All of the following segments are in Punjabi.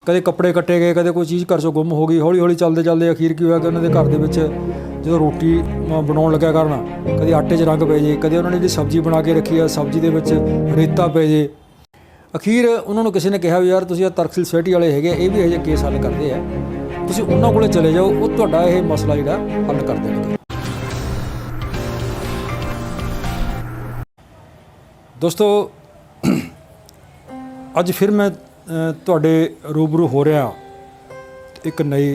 कदे कपड़े कट्टे गए, कदे कोई चीज़ घर चों गुम हो गई। हौली हौली चलते चलते अखीर की होया कि उन्होंने घर दे विच जो रोटी बनाउण लग्या करन, कदे आटे 'च रंग पै जे, कदे उन्होंने जी सब्जी बना के रखी है सब्जी दे विच रेता पै जे। अखीर उन्होंने किसी ने कहा भी यार तुसीं तरकसील सोसाइटी वाले हैगे, ये भी ये केस हल करते हैं, तुसीं उन्हां कोले चले जाओ, वो तुहाडा ये मसला जिहड़ा हल कर देणगे। दोस्तों अज फिर मैं तुहाडे रूबरू हो रहा एक नई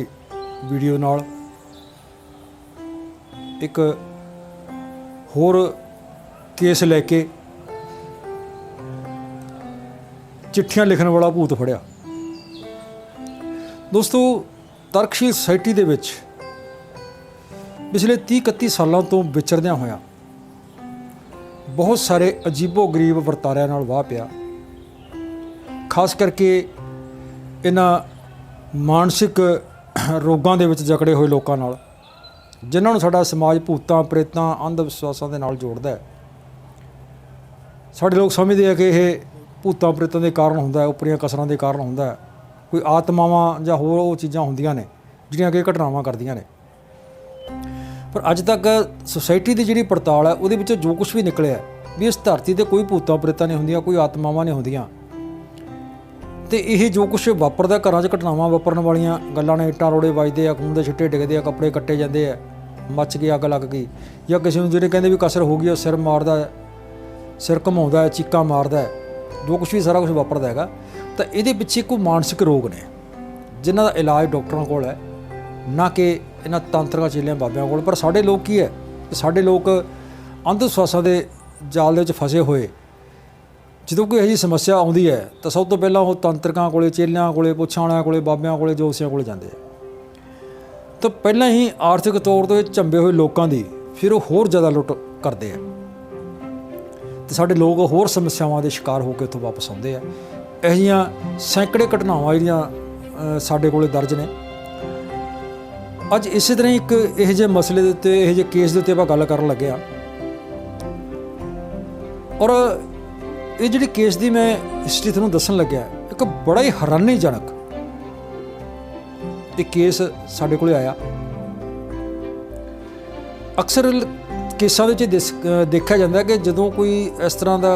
वीडियो नाल, एक होर केस लैके। चिट्ठियां लिखण वाला भूत फड़िया। दोस्तों तरकशील सोसाइटी दे विच पिछले 30-31 सालों तो विचरदियां होया बहुत सारे अजीबो गरीब वरतारिਆਂ नाल वाह पिया, खास करके इन्हां मानसिक रोगां दे विच जकड़े होए लोकां नाल, जिन्हां नूं साडा समाज भूतां प्रेतां अंध विश्वासां दे नाल जोड़दा है। साडे लोग समझदे आ कि इह भूतां प्रेतां के कारण होंदा है, उपरियां कसरां के कारण होंदा है, कोई आत्मावां जां होर वो चीज़ां होंदियां ने जिहड़ियां कि घटनावां करदियां ने। पर अज तक सोसाइटी की जिहड़ी पड़ताल है उहदे विच जो कुछ भी निकलिया भी इस धरती ते कोई भूतां प्रेतां नहीं होंदियां, कोई आत्मावां नहीं होंदियां। ते इह जो कुछ वापरदा घरां 'च घटनावां वापरन वालियां गल्लां ने, इट्टां रोड़े वजदे आ, खून दे छिट्टे डिगदे आ, कपड़े कट्टे जांदे आ, मच गई अग लग गई, या किसी नूं जिहड़े कहंदे भी कसर हो गई, सिर मारदा है, सिर घुमाउंदा है, चीकां मारदा है, जो कुछ भी सारा कुछ वापरदा है। तो ये पिछे कोई मानसिक रोग ने जिन्हां दा इलाज डॉक्टरों कोल है, ना कि इन्हां तांत्रिकां चेलियां बाबियां कोल। पर साडे लोग की है, साडे लोग अंध विश्वासां दे जाल दे विच फसे होए, जदों कोई इही समस्या आउंदी है तो सब तो पहलां वो तांत्रिकां कोले, चेलियां कोले, पुच्छां वालियां कोले, बाबियां कोले, जोसियां कोले जांदे आ। तो पहलां ही आर्थिक तौर ते झंबे होए लोकां दी फिर वो होर ज़्यादा लुੱਟ करदे आ, तो साडे लोग होर समस्यावां के शिकार होकर उत्थों वापस आउंदे आ। इहो जिहियां सैकड़े घटनावां जिहड़ियां साडे कोले दर्ज ने। अज इस तरह ही एक इहो जिहे मसले दे उत्ते, इहो जिहे केस दे उत्ते आपां गल करन लगे आ। और ये जिहड़ी केस दी मैं हिस्टरी तुहानूं दस्सण लग्या, एक बड़ा ही हैरानीजनक एक केस साडे कोले आया। अक्सर केसां दे विच देखा जाता है कि जदों कोई इस तरह का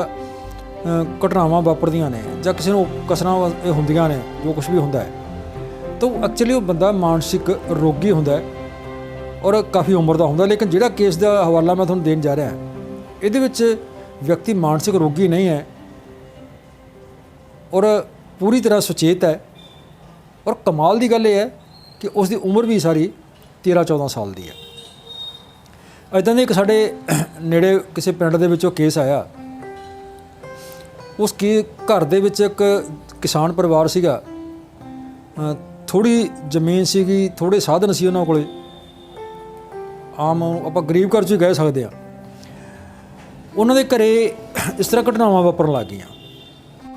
घटनावां वापरदियां ने जां किसी नूं कसरां होंदियां ने, जो कुछ भी हुंदा है, तो एक्चुअली वो बंदा मानसिक रोगी हुंदा है और काफ़ी उम्र का हुंदा। लेकिन जिहड़ा केस का हवाला मैं तुहानूं देण जा रहा, इहदे विच व्यक्ति मानसिक रोगी नहीं है और पूरी तरह सुचेत है। और कमाल की गल यह है कि उसकी उम्र भी सारी 13-14 साल की है। इदां दे एक साडे नेड़े किसी पिंड दे विचों केस आया। उस घर दे विच एक किसान परिवार सीगा, थोड़ी जमीन सीगी, थोड़े साधन सी उन्हां कोले, आम आपां गरीब घर 'च ही कह सकदे आ। उन्हां दे घरे इस तरह घटनावां वापरन लग गईयां,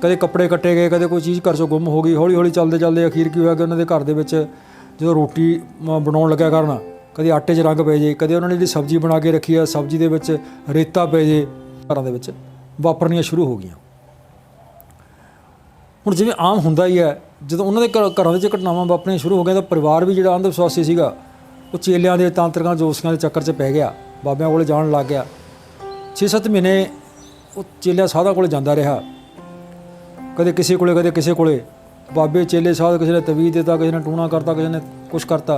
कदे कपड़े कट्टे गए, कदे कोई चीज़ घर चों गुम हो गई। हौली हौली चलते चलते अखीर की होया कि उन्हां दे घर दे विच जो रोटी बनाउण लग्या करन, कदे आटे 'च रंग पै जे, कदे उन्होंने जी सब्जी बना के रखी है सब्जी दे विच रेता पै जे, घरां दे विच वापरनियां शुरू हो गईयां। हुण जिवें आम हुंदा ही है, जदों उन्हां दे घरां दे घटनावां वापरनियां शुरू हो गईयां तो परिवार भी जिहड़ा अंध विश्वासी सीगा वो चेलियां दे, तांत्रिकां, जोसियां दे चक्कर 'च पै गया, बाबियां कोले जाण लग गया। 6-7 महीने वो चेलियां साधां कोले जांदा रहा, कदे किसी कोले, कदे किसी कोले, बाबे चेले साध, किसी ने तवीज़ देता, किसी ने टूणा करता, किसी ने कुछ करता,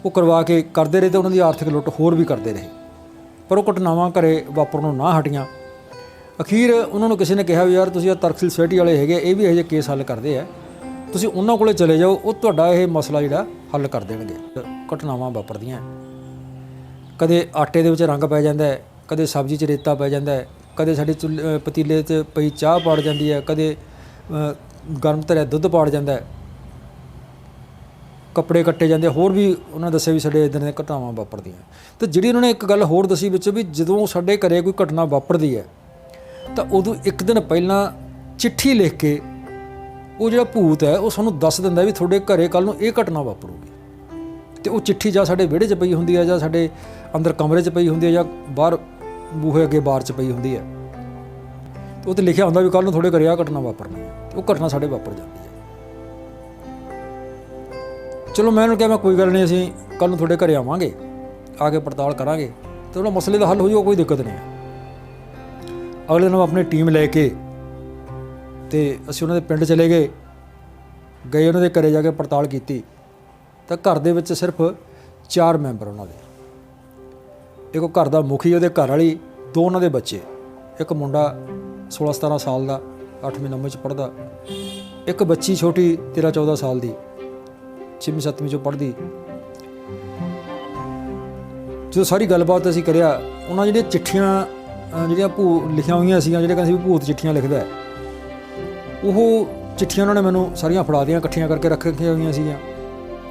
वो करवा के करते रहे तो उन्होंने आर्थिक लुੱਟ होर भी करते रहे। पर वो घटनावां घरे वापरनों ना हटियां। अखीर उन्होंने किसी ने कहा भी यार तुसीं तरकसील सोसाइटी वाले हैगे, ये भी इहो जिहे केस हल करते हैं, तुसीं उन्हां कोले चले जाओ, वो तुहाडा ये मसला जिहड़ा हल कर देणगे। घटनावां वापरदियां, कदे आटे दे विच रंग पै जांदा है, कदे सब्जी 'च रेता पै जांदा है, कदे साडे पतीले 'च पई चाह पाड़ जांदी है, कदे गर्म धरिया दुੱਧ पाड़ जांदा है, कपड़े कट्टे जाते, होर भी उन्होंने दस्सिया भी साडे इदां दी घटनावां वापरदियां। तो जिहड़ी उन्होंने एक गल होर दसी विच भी जदों साडे घरे कोई घटना वापरदी है तो उदों एक दिन पहलां चिट्ठी लिख के वो जिहड़ा भूत है वो सानूं दस दिंदा भी तुहाडे घरे कल नूं ये घटना वापरूगी। तो वो चिट्ठी जां साडे विहड़े 'च पई हुंदी है, जां साडे अंदर कमरे 'च पई हुंदी है, जां बाहर बूहे अगे बार 'च पई हुंदी है। तो उत्ते लिखिया हुंदा भी कल नूं तुहाडे घरे आ घटना वापरनी है, तो वो घटना साडे वापर जांदी है। ਚਲੋ ਮੈਂ ਉਹਨੂੰ ਕਿਹਾ ਮੈਂ ਕੋਈ ਗੱਲ ਨਹੀਂ, ਅਸੀਂ ਕੱਲ੍ਹ ਨੂੰ ਤੁਹਾਡੇ ਘਰੇ ਆਵਾਂਗੇ, ਆ ਕੇ ਪੜਤਾਲ ਕਰਾਂਗੇ ਅਤੇ ਉਹਦਾ ਮਸਲੇ ਦਾ ਹੱਲ ਹੋ ਜਾਊਗਾ, ਕੋਈ ਦਿੱਕਤ ਨਹੀਂ ਹੈ। ਅਗਲੇ ਦਿਨ ਆਪਣੀ ਟੀਮ ਲੈ ਕੇ ਅਤੇ ਅਸੀਂ ਉਹਨਾਂ ਦੇ ਪਿੰਡ ਚਲੇ ਗਏ, ਉਹਨਾਂ ਦੇ ਘਰੇ ਜਾ ਕੇ ਪੜਤਾਲ ਕੀਤੀ ਤਾਂ ਘਰ ਦੇ ਵਿੱਚ ਸਿਰਫ 4 ਮੈਂਬਰ ਉਹਨਾਂ ਦੇ। ਇੱਕ ਉਹ ਘਰ ਦਾ ਮੁਖੀ, ਉਹਦੇ ਘਰ ਵਾਲੀ, 2 ਉਹਨਾਂ ਦੇ ਬੱਚੇ, ਇੱਕ ਮੁੰਡਾ 16-17 ਸਾਲ ਦਾ 8ਵੀਂ 9ਵੀਂ 'ਚ ਪੜ੍ਹਦਾ, ਇੱਕ ਬੱਚੀ ਛੋਟੀ 13-14 ਸਾਲ ਦੀ 6ਵੀਂ 7ਵੀਂ 'ਚੋਂ ਪੜ੍ਹਦੀ। ਜਦੋਂ ਸਾਰੀ ਗੱਲਬਾਤ ਅਸੀਂ ਕਰਿਆ, ਉਹਨਾਂ ਜਿਹੜੀਆਂ ਚਿੱਠੀਆਂ ਜਿਹੜੀਆਂ ਲਿਖੀਆਂ ਹੋਈਆਂ ਸੀਗੀਆਂ, ਜਿਹੜੇ ਕਹਿੰਦੇ ਸੀ ਵੀ ਭੂਤ ਚਿੱਠੀਆਂ ਲਿਖਦਾ, ਉਹ ਚਿੱਠੀਆਂ ਉਹਨਾਂ ਨੇ ਮੈਨੂੰ ਸਾਰੀਆਂ ਫੜਾ ਦੀਆਂ, ਇਕੱਠੀਆਂ ਕਰਕੇ ਰੱਖੀਆਂ ਹੋਈਆਂ ਸੀਗੀਆਂ।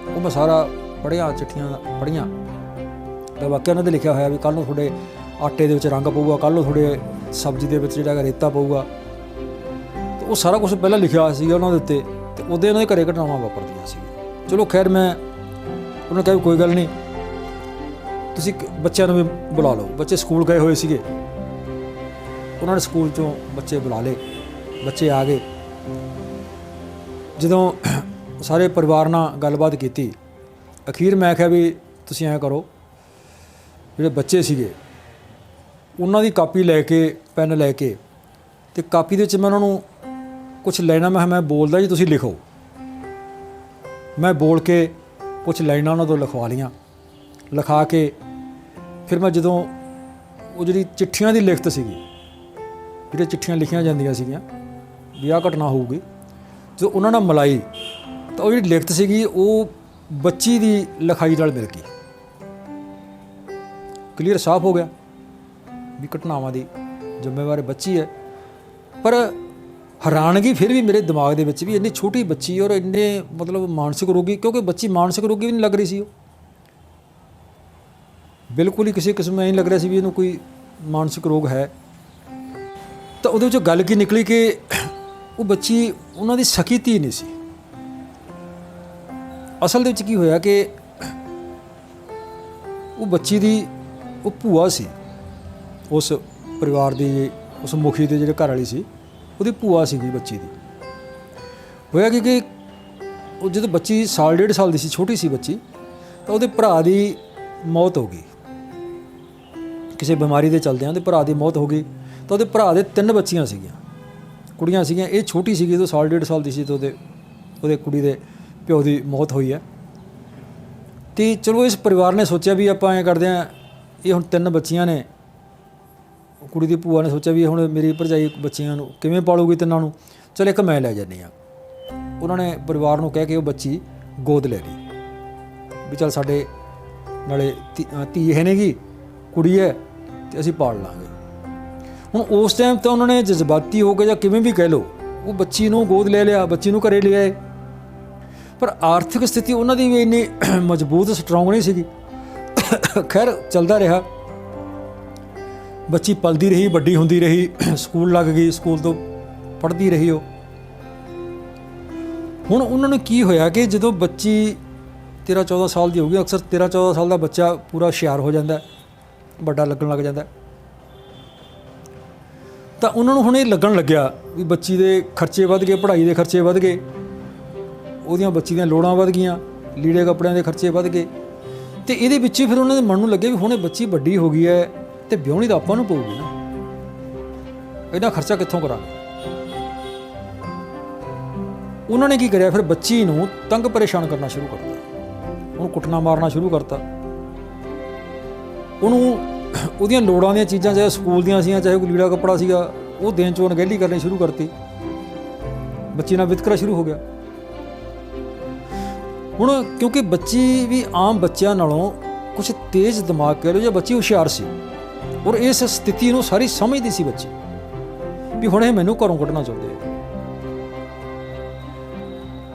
ਉਹ ਮੈਂ ਸਾਰਾ ਪੜ੍ਹਿਆ, ਚਿੱਠੀਆਂ ਪੜ੍ਹੀਆਂ ਤਾਂ ਵਾਕਿਆ ਉਹਨਾਂ 'ਤੇ ਲਿਖਿਆ ਹੋਇਆ ਵੀ ਕੱਲ੍ਹ ਨੂੰ ਤੁਹਾਡੇ ਆਟੇ ਦੇ ਵਿੱਚ ਰੰਗ ਪਊਗਾ, ਕੱਲ੍ਹ ਨੂੰ ਤੁਹਾਡੇ ਸਬਜ਼ੀ ਦੇ ਵਿੱਚ ਜਿਹੜਾ ਹੈਗਾ ਰੇਤਾ ਪਊਗਾ। ਅਤੇ ਉਹ ਸਾਰਾ ਕੁਛ ਪਹਿਲਾਂ ਲਿਖਿਆ ਹੋਇਆ ਸੀਗਾ ਉਹਨਾਂ ਦੇ ਉੱਤੇ, ਅਤੇ ਉਹਦੇ ਉਹਨਾਂ ਦੇ ਘਰੇ ਘਟਨਾਵਾਂ ਵਾਪਰਦੀਆਂ ਸੀ। ਚਲੋ ਖੈਰ, ਮੈਂ ਉਹਨਾਂ ਕਿਹਾ ਵੀ ਕੋਈ ਗੱਲ ਨਹੀਂ, ਤੁਸੀਂ ਬੱਚਿਆਂ ਨੂੰ ਵੀ ਬੁਲਾ ਲਓ। ਬੱਚੇ ਸਕੂਲ ਗਏ ਹੋਏ ਸੀਗੇ, ਉਹਨਾਂ ਨੇ ਸਕੂਲ 'ਚੋਂ ਬੱਚੇ ਬੁਲਾ ਲਏ, ਬੱਚੇ ਆ ਗਏ। ਜਦੋਂ ਸਾਰੇ ਪਰਿਵਾਰ ਨਾਲ ਗੱਲਬਾਤ ਕੀਤੀ, ਅਖੀਰ ਮੈਂ ਕਿਹਾ ਵੀ ਤੁਸੀਂ ਐਂ ਕਰੋ, ਜਿਹੜੇ ਬੱਚੇ ਸੀਗੇ ਉਹਨਾਂ ਦੀ ਕਾਪੀ ਲੈ ਕੇ, ਪੈਨ ਲੈ ਕੇ, ਅਤੇ ਕਾਪੀ ਦੇ ਵਿੱਚ ਮੈਂ ਉਹਨਾਂ ਨੂੰ ਕੁਛ ਲਾਈਨਾਂ ਮੈਂ ਬੋਲਦਾ ਜੀ, ਤੁਸੀਂ ਲਿਖੋ। ਮੈਂ ਬੋਲ ਕੇ ਕੁਛ ਲਾਈਨਾਂ ਉਹਨਾਂ ਤੋਂ ਲਿਖਵਾ ਲਈਆਂ। ਲਿਖਾ ਕੇ ਫਿਰ ਮੈਂ ਜਦੋਂ ਉਹ ਜਿਹੜੀ ਚਿੱਠੀਆਂ ਦੀ ਲਿਖਤ ਸੀਗੀ, ਜਿਹੜੀਆਂ ਚਿੱਠੀਆਂ ਲਿਖੀਆਂ ਜਾਂਦੀਆਂ ਸੀਗੀਆਂ ਵੀ ਆਹ ਘਟਨਾ ਹੋਊਗੀ, ਜਦੋਂ ਉਹਨਾਂ ਨਾਲ ਮਿਲਾਈ ਤਾਂ ਉਹ ਜਿਹੜੀ ਲਿਖਤ ਸੀਗੀ ਉਹ ਬੱਚੀ ਦੀ ਲਿਖਾਈ ਨਾਲ ਮਿਲ ਗਈ। ਕਲੀਅਰ ਸਾਫ਼ ਹੋ ਗਿਆ ਵੀ ਘਟਨਾਵਾਂ ਦੀ ਜ਼ਿੰਮੇਵਾਰ ਬੱਚੀ ਹੈ। ਪਰ ਹੈਰਾਨਗੀ ਫਿਰ ਵੀ ਮੇਰੇ ਦਿਮਾਗ ਦੇ ਵਿੱਚ ਵੀ, ਇੰਨੀ ਛੋਟੀ ਬੱਚੀ ਔਰ ਇੰਨੇ ਮਤਲਬ ਮਾਨਸਿਕ ਰੋਗੀ, ਕਿਉਂਕਿ ਬੱਚੀ ਮਾਨਸਿਕ ਰੋਗੀ ਵੀ ਨਹੀਂ ਲੱਗ ਰਹੀ ਸੀ, ਉਹ ਬਿਲਕੁਲ ਹੀ ਕਿਸੇ ਕਿਸਮ ਨਾਲ ਨਹੀਂ ਲੱਗ ਰਿਹਾ ਸੀ ਵੀ ਇਹਨੂੰ ਕੋਈ ਮਾਨਸਿਕ ਰੋਗ ਹੈ। ਤਾਂ ਉਹਦੇ ਵਿੱਚੋਂ ਗੱਲ ਕੀ ਨਿਕਲੀ ਕਿ ਉਹ ਬੱਚੀ ਉਹਨਾਂ ਦੀ ਸਕੀ ਧੀ ਨਹੀਂ ਸੀ। ਅਸਲ ਦੇ ਵਿੱਚ ਕੀ ਹੋਇਆ ਕਿ ਉਹ ਬੱਚੀ ਦੀ ਉਹ ਭੂਆ ਸੀ, ਉਸ ਪਰਿਵਾਰ ਦੀ, ਉਸ ਮੁਖੀ ਦੇ ਜਿਹੜੇ ਘਰ ਵਾਲੀ ਸੀ, ਉਹਦੀ ਭੂਆ ਸੀਗੀ ਬੱਚੀ ਦੀ। ਹੋਇਆ ਕਿ ਉਹ ਜਦੋਂ ਬੱਚੀ 1.5 ਸਾਲ ਦੀ ਸੀ, ਛੋਟੀ ਸੀ ਬੱਚੀ, ਤਾਂ ਉਹਦੇ ਭਰਾ ਦੀ ਮੌਤ ਹੋ ਗਈ ਕਿਸੇ ਬਿਮਾਰੀ ਦੇ ਚਲਦਿਆਂ। ਉਹਦੇ ਭਰਾ ਦੀ ਮੌਤ ਹੋ ਗਈ ਤਾਂ ਉਹਦੇ ਭਰਾ ਦੇ 3 ਬੱਚੀਆਂ ਸੀਗੀਆਂ, ਕੁੜੀਆਂ ਸੀਗੀਆਂ। ਇਹ ਛੋਟੀ ਸੀਗੀ, ਜਦੋਂ 1.5 ਸਾਲ ਦੀ ਸੀ ਤਾਂ ਉਹਦੇ ਕੁੜੀ ਦੇ ਪਿਓ ਦੀ ਮੌਤ ਹੋਈ ਹੈ। ਅਤੇ ਚਲੋ ਇਸ ਪਰਿਵਾਰ ਨੇ ਸੋਚਿਆ ਵੀ ਆਪਾਂ ਐਂ ਕਰਦੇ ਹਾਂ, ਇਹ ਹੁਣ 3 ਬੱਚੀਆਂ ਨੇ, ਕੁੜੀ ਦੀ ਭੂਆ ਨੇ ਸੋਚਿਆ ਵੀ ਹੁਣ ਮੇਰੀ ਭਰਜਾਈ ਬੱਚੀਆਂ ਨੂੰ ਕਿਵੇਂ ਪਾਲੂਗੀ, 3 ਨੂੰ, ਚਲ ਇੱਕ ਮੈਂ ਲੈ ਜਾਂਦੀ ਹਾਂ। ਉਹਨਾਂ ਨੇ ਪਰਿਵਾਰ ਨੂੰ ਕਹਿ ਕੇ ਉਹ ਬੱਚੀ ਗੋਦ ਲੈ ਲਈ ਵੀ ਚੱਲ ਸਾਡੇ ਨਾਲੇ ਧੀ ਹੈ ਨੇਗੀ, ਕੁੜੀ ਹੈ, ਅਤੇ ਅਸੀਂ ਪਾਲ ਲਾਂਗੇ। ਹੁਣ ਉਸ ਟਾਈਮ ਤਾਂ ਉਹਨਾਂ ਨੇ ਜਜ਼ਬਾਤੀ ਹੋ ਕੇ ਜਾਂ ਕਿਵੇਂ ਵੀ ਕਹਿ ਲਓ, ਉਹ ਬੱਚੀ ਨੂੰ ਗੋਦ ਲੈ ਲਿਆ, ਬੱਚੀ ਨੂੰ ਘਰੇ ਲਿਆਏ। ਪਰ ਆਰਥਿਕ ਸਥਿਤੀ ਉਹਨਾਂ ਦੀ ਵੀ ਇੰਨੀ ਮਜ਼ਬੂਤ, ਸਟਰੋਂਗ ਨਹੀਂ ਸੀਗੀ। ਖੈਰ ਚੱਲਦਾ ਰਿਹਾ, ਬੱਚੀ ਪਲਦੀ ਰਹੀ, ਵੱਡੀ ਹੁੰਦੀ ਰਹੀ, ਸਕੂਲ ਲੱਗ ਗਈ, ਸਕੂਲ ਤੋਂ ਪੜ੍ਹਦੀ ਰਹੀ ਉਹ। ਹੁਣ ਉਹਨਾਂ ਨੂੰ ਕੀ ਹੋਇਆ ਕਿ ਜਦੋਂ ਬੱਚੀ 13-14 ਸਾਲ ਦੀ ਹੋ ਗਈ, ਅਕਸਰ 13-14 ਸਾਲ ਦਾ ਬੱਚਾ ਪੂਰਾ ਹੁਸ਼ਿਆਰ ਹੋ ਜਾਂਦਾ, ਵੱਡਾ ਲੱਗਣ ਲੱਗ ਜਾਂਦਾ, ਤਾਂ ਉਹਨਾਂ ਨੂੰ ਹੁਣ ਇਹ ਲੱਗਣ ਲੱਗਿਆ ਵੀ ਬੱਚੀ ਦੇ ਖਰਚੇ ਵੱਧ ਗਏ, ਪੜ੍ਹਾਈ ਦੇ ਖਰਚੇ ਵੱਧ ਗਏ, ਉਹਦੀਆਂ ਬੱਚੀ ਦੀਆਂ ਲੋੜਾਂ ਵੱਧ ਗਈਆਂ, ਲੀੜੇ ਕੱਪੜਿਆਂ ਦੇ ਖਰਚੇ ਵੱਧ ਗਏ। ਅਤੇ ਇਹਦੇ ਵਿੱਚ ਫਿਰ ਉਹਨਾਂ ਦੇ ਮਨ ਨੂੰ ਲੱਗਿਆ ਵੀ ਹੁਣ ਇਹ ਬੱਚੀ ਵੱਡੀ ਹੋ ਗਈ ਹੈ ਅਤੇ ਵਿਆਹੁਣੀ ਤਾਂ ਆਪਾਂ ਨੂੰ ਪਊਗੀ ਨਾ, ਇਹਦਾ ਖਰਚਾ ਕਿੱਥੋਂ ਕਰਾਂਗੇ। ਉਹਨਾਂ ਨੇ ਕੀ ਕਰਿਆ, ਫਿਰ ਬੱਚੀ ਨੂੰ ਤੰਗ ਪਰੇਸ਼ਾਨ ਕਰਨਾ ਸ਼ੁਰੂ ਕਰਤਾ, ਉਹਨੂੰ ਕੁੱਟਣਾ ਮਾਰਨਾ ਸ਼ੁਰੂ ਕਰਤਾ। ਉਹਨੂੰ ਉਹਦੀਆਂ ਲੋੜਾਂ ਦੀਆਂ ਚੀਜ਼ਾਂ, ਚਾਹੇ ਸਕੂਲ ਦੀਆਂ ਸੀਗੀਆਂ, ਚਾਹੇ ਕੋਈ ਲੀੜਾ ਕੱਪੜਾ ਸੀਗਾ, ਉਹ ਦੇਣ 'ਚੋਂ ਅਣਗਹਿਲੀ ਕਰਨੀ ਸ਼ੁਰੂ ਕਰਤੀ। ਬੱਚੀ ਨਾਲ ਵਿਤਕਰਾ ਸ਼ੁਰੂ ਹੋ ਗਿਆ। ਹੁਣ ਕਿਉਂਕਿ ਬੱਚੀ ਵੀ ਆਮ ਬੱਚਿਆਂ ਨਾਲੋਂ ਕੁਛ ਤੇਜ਼ ਦਿਮਾਗ ਕਹਿ ਲਓ, ਜਾਂ ਬੱਚੀ ਹੁਸ਼ਿਆਰ ਸੀ, ਔਰ ਇਸ ਸਥਿਤੀ ਨੂੰ ਸਾਰੀ ਸਮਝਦੀ ਸੀ ਬੱਚੀ ਵੀ ਹੁਣ ਇਹ ਮੈਨੂੰ ਘਰੋਂ ਕੱਢਣਾ ਚਾਹੁੰਦੇ ਆ।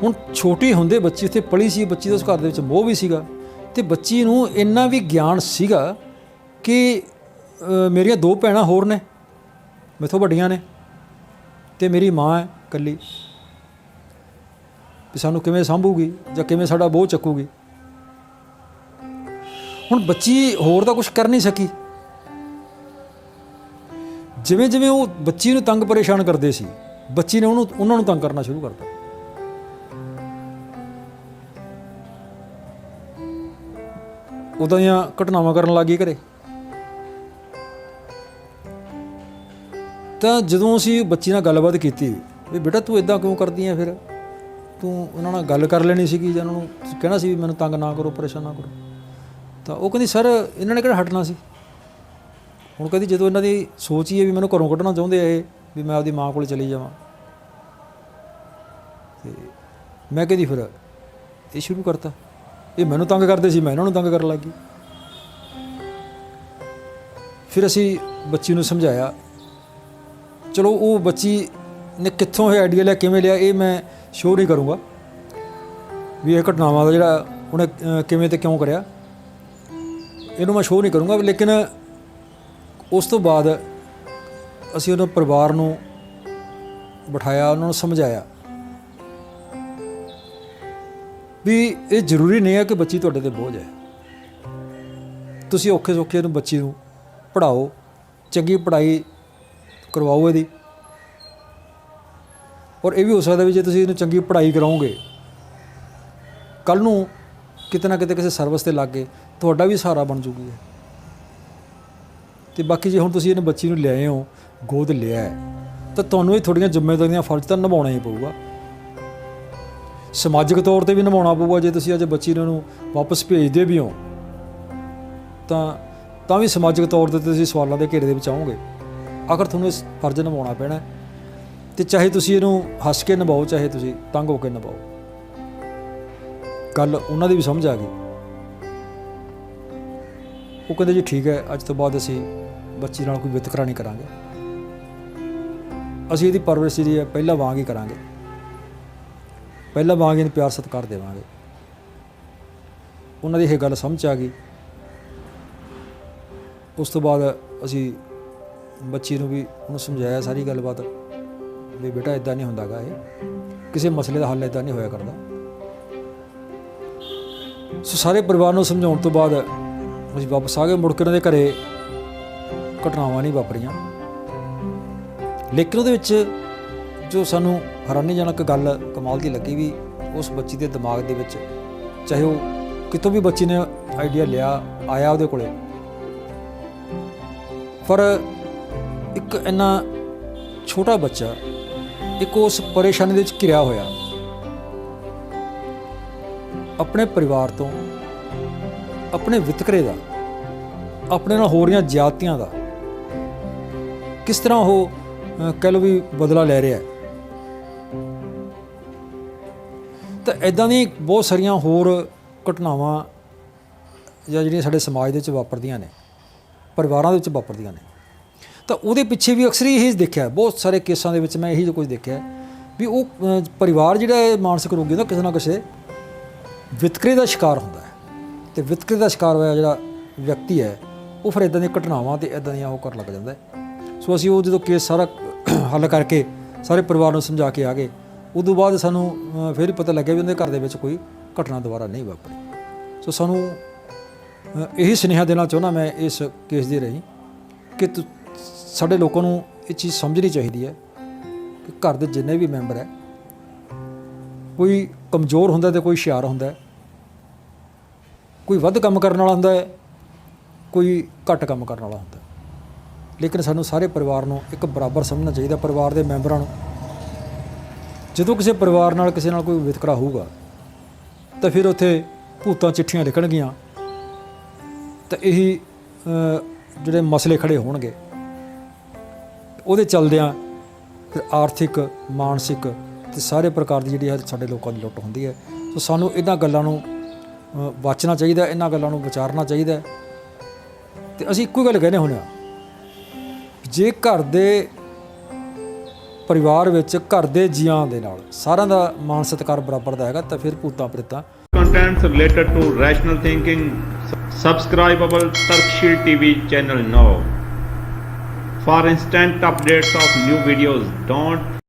ਹੁਣ ਛੋਟੀ ਹੁੰਦੇ ਬੱਚੀ ਉੱਥੇ ਪਲੀ ਸੀ, ਬੱਚੀ ਦਾ ਉਸ ਘਰ ਦੇ ਵਿੱਚ ਮੋਹ ਵੀ ਸੀਗਾ, ਅਤੇ ਬੱਚੀ ਨੂੰ ਇੰਨਾ ਵੀ ਗਿਆਨ ਸੀਗਾ ਕਿ ਮੇਰੀਆਂ 2 ਭੈਣਾਂ ਹੋਰ ਨੇ, ਮੈਥੋਂ ਵੱਡੀਆਂ ਨੇ, ਅਤੇ ਮੇਰੀ ਮਾਂ ਹੈ ਇਕੱਲੀ, ਵੀ ਸਾਨੂੰ ਕਿਵੇਂ ਸਾਂਭੂਗੀ ਜਾਂ ਕਿਵੇਂ ਸਾਡਾ ਬੋਝ ਚੱਕੂਗੀ। ਹੁਣ ਬੱਚੀ ਹੋਰ ਤਾਂ ਕੁਛ ਕਰ ਨਹੀਂ ਸਕੀ। ਜਿਵੇਂ ਜਿਵੇਂ ਉਹ ਬੱਚੀ ਨੂੰ ਤੰਗ ਪਰੇਸ਼ਾਨ ਕਰਦੇ ਸੀ, ਬੱਚੀ ਨੇ ਉਹਨਾਂ ਨੂੰ ਤੰਗ ਕਰਨਾ ਸ਼ੁਰੂ ਕਰਤਾ। ਉੱਦਾਂ ਦੀਆਂ ਘਟਨਾਵਾਂ ਕਰਨ ਲੱਗ ਗਈ ਘਰੇ। ਤਾਂ ਜਦੋਂ ਅਸੀਂ ਬੱਚੀ ਨਾਲ ਗੱਲਬਾਤ ਕੀਤੀ ਵੀ ਬੇਟਾ ਤੂੰ ਇਦਾਂ ਕਿਉਂ ਕਰਦੀ ਹੈ, ਫਿਰ ਤੂੰ ਉਹਨਾਂ ਨਾਲ ਗੱਲ ਕਰ ਲੈਣੀ ਸੀਗੀ ਜਾਂ ਉਹਨਾਂ ਨੂੰ ਕਹਿਣਾ ਸੀ ਵੀ ਮੈਨੂੰ ਤੰਗ ਨਾ ਕਰੋ, ਪਰੇਸ਼ਾਨ ਨਾ ਕਰੋ। ਤਾਂ ਉਹ ਕਹਿੰਦੀ ਸਰ ਇਹਨਾਂ ਨੇ ਕਿਹੜਾ ਹਟਣਾ ਸੀ। ਹੁਣ ਕਹਿੰਦੀ ਜਦੋਂ ਇਹਨਾਂ ਦੀ ਸੋਚ ਹੀ ਹੈ ਵੀ ਮੈਨੂੰ ਘਰੋਂ ਕੱਢਣਾ ਚਾਹੁੰਦੇ ਆ ਇਹ, ਵੀ ਮੈਂ ਆਪਦੀ ਮਾਂ ਕੋਲ ਚਲੀ ਜਾਵਾਂ, ਅਤੇ ਮੈਂ ਕਹਿੰਦੀ ਫਿਰ ਇਹ ਸ਼ੁਰੂ ਕਰਤਾ। ਇਹ ਮੈਨੂੰ ਤੰਗ ਕਰਦੇ ਸੀ, ਮੈਂ ਇਹਨਾਂ ਨੂੰ ਤੰਗ ਕਰਨ ਲੱਗ ਗਈ। ਫਿਰ ਅਸੀਂ ਬੱਚੀ ਨੂੰ ਸਮਝਾਇਆ। ਚਲੋ ਉਹ ਬੱਚੀ ਨੇ ਕਿੱਥੋਂ ਇਹ ਆਈਡੀਆ ਲਿਆ, ਕਿਵੇਂ ਲਿਆ, ਇਹ ਮੈਂ ਸ਼ੋਅ ਨਹੀਂ ਕਰੂੰਗਾ ਵੀ ਇਹ ਘਟਨਾਵਾਂ ਦਾ ਜਿਹੜਾ ਉਹਨੇ ਕਿਵੇਂ ਅਤੇ ਕਿਉਂ ਕਰਿਆ, ਇਹਨੂੰ ਮੈਂ ਸ਼ੋਅ ਨਹੀਂ ਕਰੂੰਗਾ। ਲੇਕਿਨ ਉਸ ਤੋਂ ਬਾਅਦ ਅਸੀਂ ਉਹਨਾਂ ਪਰਿਵਾਰ ਨੂੰ ਬਿਠਾਇਆ, ਉਹਨਾਂ ਨੂੰ ਸਮਝਾਇਆ ਵੀ ਇਹ ਜ਼ਰੂਰੀ ਨਹੀਂ ਹੈ ਕਿ ਬੱਚੀ ਤੁਹਾਡੇ 'ਤੇ ਬੋਝ ਹੈ। ਤੁਸੀਂ ਔਖੇ ਸੌਖੇ ਨੂੰ ਬੱਚੀ ਨੂੰ ਪੜ੍ਹਾਓ, ਚੰਗੀ ਪੜ੍ਹਾਈ ਕਰਵਾਓ ਇਹਦੀ। ਔਰ ਇਹ ਵੀ ਹੋ ਸਕਦਾ ਵੀ ਜੇ ਤੁਸੀਂ ਇਹਨੂੰ ਚੰਗੀ ਪੜ੍ਹਾਈ ਕਰਾਓਗੇ, ਕੱਲ੍ਹ ਨੂੰ ਕਿਤੇ ਨਾ ਕਿਤੇ ਕਿਸੇ ਸਰਵਿਸ 'ਤੇ ਲੱਗ ਕੇ ਤੁਹਾਡਾ ਵੀ ਸਹਾਰਾ ਬਣ ਜੂਗੀ। ਅਤੇ ਬਾਕੀ ਜੇ ਹੁਣ ਤੁਸੀਂ ਇਹਨੂੰ ਬੱਚੀ ਨੂੰ ਲਿਆਏ ਹੋ, ਗੋਦ ਲਿਆ ਹੈ, ਤਾਂ ਤੁਹਾਨੂੰ ਇਹ ਥੋੜ੍ਹੀਆਂ ਜ਼ਿੰਮੇਵਾਰੀਆਂ, ਫਰਜ਼ ਤਾਂ ਨਿਭਾਉਣਾ ਹੀ ਪਊਗਾ। ਸਮਾਜਿਕ ਤੌਰ 'ਤੇ ਵੀ ਨਿਭਾਉਣਾ ਪਊਗਾ। ਜੇ ਤੁਸੀਂ ਅੱਜ ਬੱਚੀ ਨੂੰ ਵਾਪਸ ਭੇਜਦੇ ਵੀ ਹੋ ਤਾਂ ਵੀ ਸਮਾਜਿਕ ਤੌਰ 'ਤੇ ਤੁਸੀਂ ਸਵਾਲਾਂ ਦੇ ਘੇਰੇ ਦੇ ਵਿੱਚ ਆਓਗੇ। ਆਖਰ ਤੁਹਾਨੂੰ ਇਸ ਫਰਜ਼ ਨਿਭਾਉਣਾ ਪੈਣਾ। ਅਤੇ ਚਾਹੇ ਤੁਸੀਂ ਇਹਨੂੰ ਹੱਸ ਕੇ ਨਿਭਾਓ, ਚਾਹੇ ਤੁਸੀਂ ਤੰਗ ਹੋ ਕੇ ਨਿਭਾਓ। ਗੱਲ ਉਹਨਾਂ ਦੀ ਵੀ ਸਮਝ ਆ ਗਈ। ਉਹ ਕਹਿੰਦੇ ਜੀ ਠੀਕ ਹੈ, ਅੱਜ ਤੋਂ ਬਾਅਦ ਅਸੀਂ ਬੱਚੀ ਨਾਲ ਕੋਈ ਵਿਤਕਰਾ ਨਹੀਂ ਕਰਾਂਗੇ, ਅਸੀਂ ਇਹਦੀ ਪਰਵਰਿਸ਼ ਜਿਹੜੀ ਹੈ ਪਹਿਲਾਂ ਵਾਂਗ ਹੀ ਕਰਾਂਗੇ, ਪਹਿਲਾਂ ਵਾਂਗ ਇਹਨੂੰ ਪਿਆਰ ਸਤਿਕਾਰ ਦੇਵਾਂਗੇ। ਉਹਨਾਂ ਦੀ ਇਹ ਗੱਲ ਸਮਝ ਆ ਗਈ। ਉਸ ਤੋਂ ਬਾਅਦ ਅਸੀਂ ਬੱਚੀ ਨੂੰ ਵੀ ਉਹਨੂੰ ਸਮਝਾਇਆ ਸਾਰੀ ਗੱਲਬਾਤ ਵੀ ਬੇਟਾ ਇੱਦਾਂ ਨਹੀਂ ਹੁੰਦਾ ਗਾ, ਇਹ ਕਿਸੇ ਮਸਲੇ ਦਾ ਹੱਲ ਇੱਦਾਂ ਨਹੀਂ ਹੋਇਆ ਕਰਦਾ। ਸੋ ਸਾਰੇ ਪਰਿਵਾਰ ਨੂੰ ਸਮਝਾਉਣ ਤੋਂ ਬਾਅਦ ਅਸੀਂ ਵਾਪਸ ਆ ਗਏ। ਮੁੜ ਕੇ ਉਹਨਾਂ ਦੇ ਘਰੇ ਘਟਨਾਵਾਂ ਨਹੀਂ ਵਾਪਰੀਆਂ। ਲੇਕਿਨ ਉਹਦੇ ਵਿੱਚ ਜੋ ਸਾਨੂੰ ਹੈਰਾਨੀਜਨਕ ਗੱਲ ਕਮਾਲ ਦੀ ਲੱਗੀ ਵੀ ਉਸ ਬੱਚੀ ਦੇ ਦਿਮਾਗ ਦੇ ਵਿੱਚ, ਚਾਹੇ ਉਹ ਕਿਤੋਂ ਵੀ ਬੱਚੀ ਨੇ ਆਈਡੀਆ ਲਿਆ ਆਇਆ ਉਹਦੇ ਕੋਲੇ, ਪਰ ਇੱਕ ਇੰਨਾ ਛੋਟਾ ਬੱਚਾ ਇੱਕ ਉਸ ਪਰੇਸ਼ਾਨੀ ਦੇ ਵਿੱਚ ਘਿਰਿਆ ਹੋਇਆ, ਆਪਣੇ ਪਰਿਵਾਰ ਤੋਂ, ਆਪਣੇ ਵਿਤਕਰੇ ਦਾ, ਆਪਣੇ ਨਾਲ ਹੋ ਰਹੀਆਂ ਜ਼ਿਆਦਤੀਆਂ ਦਾ ਕਿਸ ਤਰ੍ਹਾਂ ਉਹ ਕਹਿ ਲਓ ਵੀ ਬਦਲਾ ਲੈ ਰਿਹਾ। ਤਾਂ ਇੱਦਾਂ ਦੀਆਂ ਬਹੁਤ ਸਾਰੀਆਂ ਹੋਰ ਘਟਨਾਵਾਂ ਜਾਂ ਜਿਹੜੀਆਂ ਸਾਡੇ ਸਮਾਜ ਦੇ ਵਿੱਚ ਵਾਪਰਦੀਆਂ ਨੇ, ਪਰਿਵਾਰਾਂ ਦੇ ਵਿੱਚ ਵਾਪਰਦੀਆਂ ਨੇ, ਤਾਂ ਉਹਦੇ ਪਿੱਛੇ ਵੀ ਅਕਸਰ ਇਹ ਦੇਖਿਆ, ਬਹੁਤ ਸਾਰੇ ਕੇਸਾਂ ਦੇ ਵਿੱਚ ਮੈਂ ਇਹੀ ਕੁਝ ਦੇਖਿਆ ਵੀ ਉਹ ਪਰਿਵਾਰ ਜਿਹੜਾ ਹੈ ਮਾਨਸਿਕ ਰੋਗੀ ਦਾ ਕਿਸੇ ਨਾ ਕਿਸੇ ਵਿਤਕਰੇ ਦਾ ਸ਼ਿਕਾਰ ਹੁੰਦਾ ਹੈ। ਅਤੇ ਵਿਤਕਰੇ ਦਾ ਸ਼ਿਕਾਰ ਹੋਇਆ ਜਿਹੜਾ ਵਿਅਕਤੀ ਹੈ ਉਹ ਫਿਰ ਇੱਦਾਂ ਦੀਆਂ ਘਟਨਾਵਾਂ ਅਤੇ ਇੱਦਾਂ ਦੀਆਂ ਉਹ ਕਰਨ ਲੱਗ ਜਾਂਦਾ ਹੈ। ਸੋ ਅਸੀਂ ਉਹ ਜਦੋਂ ਕੇਸ ਸਾਰਾ ਹੱਲ ਕਰਕੇ ਸਾਰੇ ਪਰਿਵਾਰ ਨੂੰ ਸਮਝਾ ਕੇ ਆ ਗਏ, ਉਦੋਂ ਬਾਅਦ ਸਾਨੂੰ ਫਿਰ ਪਤਾ ਲੱਗਿਆ ਵੀ ਉਹਦੇ ਘਰ ਦੇ ਵਿੱਚ ਕੋਈ ਘਟਨਾ ਦੁਬਾਰਾ ਨਹੀਂ ਵਾਪਰੀ। ਸੋ ਸਾਨੂੰ ਇਹੀ ਸੁਨੇਹਾ ਦੇਣਾ ਚਾਹੁੰਦਾ ਮੈਂ ਇਸ ਕੇਸ ਦੇ ਰਾਹੀਂ ਕਿ ਸਾਡੇ ਲੋਕਾਂ ਨੂੰ ਇਹ ਚੀਜ਼ ਸਮਝਣੀ ਚਾਹੀਦੀ ਹੈ ਕਿ ਘਰ ਦੇ ਜਿੰਨੇ ਵੀ ਮੈਂਬਰ ਹੈ, ਕੋਈ ਕਮਜ਼ੋਰ ਹੁੰਦਾ ਅਤੇ ਕੋਈ ਹੁਸ਼ਿਆਰ ਹੁੰਦਾ, ਕੋਈ ਵੱਧ ਕੰਮ ਕਰਨ ਵਾਲਾ ਹੁੰਦਾ ਹੈ, ਕੋਈ ਘੱਟ ਕੰਮ ਕਰਨ ਵਾਲਾ ਹੁੰਦਾ। ਲੇਕਿਨ ਸਾਨੂੰ ਸਾਰੇ ਪਰਿਵਾਰ ਨੂੰ ਇੱਕ ਬਰਾਬਰ ਸਮਝਣਾ ਚਾਹੀਦਾ। ਪਰਿਵਾਰ ਦੇ ਮੈਂਬਰਾਂ ਨੂੰ ਜਦੋਂ ਕਿਸੇ ਪਰਿਵਾਰ ਨਾਲ ਕਿਸੇ ਨਾਲ ਕੋਈ ਵਿਤਕਰਾ ਹੋਊਗਾ ਤਾਂ ਫਿਰ ਉੱਥੇ ਭੂਤਾਂ ਚਿੱਠੀਆਂ ਲਿਖਣਗੀਆਂ, ਤਾਂ ਇਹੀ ਜਿਹੜੇ ਮਸਲੇ ਖੜ੍ਹੇ ਹੋਣਗੇ। ਉਹਦੇ ਚੱਲਦਿਆਂ ਫਿਰ ਆਰਥਿਕ, ਮਾਨਸਿਕ ਅਤੇ ਸਾਰੇ ਪ੍ਰਕਾਰ ਦੀ ਜਿਹੜੀ ਹੈ ਸਾਡੇ ਲੋਕਾਂ ਦੀ ਲੁੱਟ ਹੁੰਦੀ ਹੈ। ਸੋ ਸਾਨੂੰ ਇਹਨਾਂ ਗੱਲਾਂ ਨੂੰ ਬਚਣਾ ਚਾਹੀਦਾ, ਇਹਨਾਂ ਗੱਲਾਂ ਨੂੰ ਵਿਚਾਰਨਾ ਚਾਹੀਦਾ। ਅਤੇ ਅਸੀਂ ਇੱਕੋ ਗੱਲ ਕਹਿੰਦੇ ਹੁੰਦੇ ਹਾਂ, ਜੇ ਘਰ ਦੇ ਪਰਿਵਾਰ ਵਿੱਚ ਘਰ ਦੇ ਜੀਆਂ ਦੇ ਨਾਲ ਸਾਰਿਆਂ ਦਾ ਮਾਨ ਸਤਿਕਾਰ ਬਰਾਬਰ ਦਾ ਹੈਗਾ, ਤਾਂ ਫਿਰ ਭੂਤਾਂ ਪ੍ਰੇਤਾਂ Contents related to rational thinking. Subscribe our Tarkshil TV channel now. For instant updates of new videos, don't